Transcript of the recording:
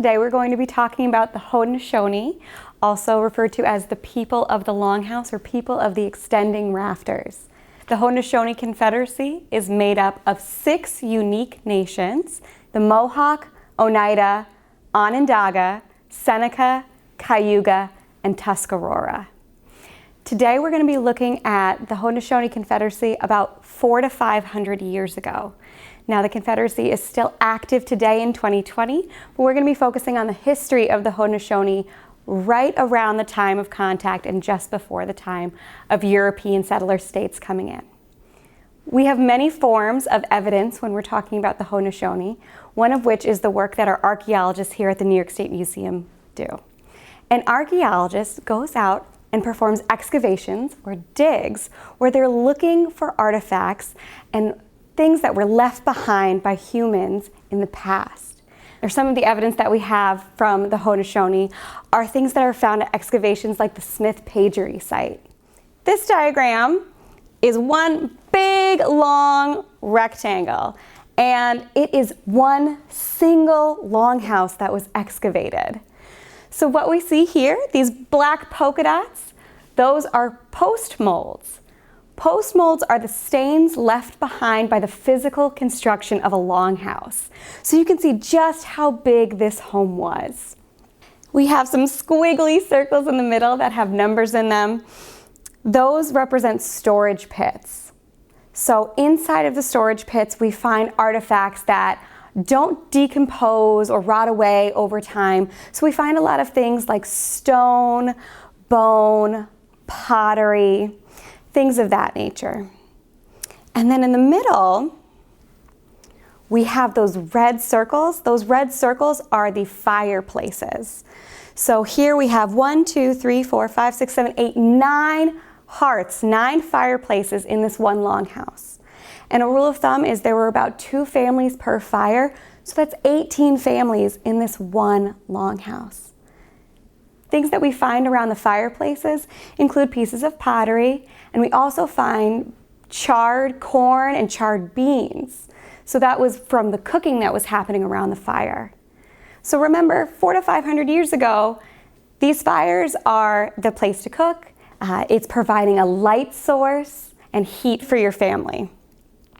Today we're going to be talking about the Haudenosaunee, also referred to as the people of the Longhouse or people of the extending rafters. The Haudenosaunee Confederacy is made up of 6 unique nations: the Mohawk, Oneida, Onondaga, Seneca, Cayuga, and Tuscarora. Today we're going to be looking at the Haudenosaunee Confederacy about 400 to 500 years ago. Now, the Confederacy is still active today in 2020, but we're going to be focusing on the history of the Haudenosaunee right around the time of contact and just before the time of European settler states coming in. We have many forms of evidence when we're talking about the Haudenosaunee, one of which is the work that our archaeologists here at the New York State Museum do. An archaeologist goes out and performs excavations or digs where they're looking for artifacts and things that were left behind by humans in the past. Some of the evidence that we have from the Haudenosaunee are things that are found at excavations like the Smith-Pagerie Site. This diagram is one big, long rectangle, and it is one single longhouse that was excavated. So what we see here, these black polka dots, those are post molds. Post molds are the stains left behind by the physical construction of a longhouse. So you can see just how big this home was. We have some squiggly circles in the middle that have numbers in them. Those represent storage pits. So inside of the storage pits, we find artifacts that don't decompose or rot away over time. So we find a lot of things like stone, bone, pottery, things of that nature. And then in the middle, we have those red circles. Those red circles are the fireplaces. So here we have 1, 2, 3, 4, 5, 6, 7, 8, 9 hearths, 9 fireplaces in this one longhouse. And a rule of thumb is there were about 2 families per fire, so that's 18 families in this one longhouse. Things that we find around the fireplaces include pieces of pottery, and we also find charred corn and charred beans. So that was from the cooking that was happening around the fire. So remember, 400 to 500 years ago, these fires are the place to cook. It's providing a light source and heat for your family.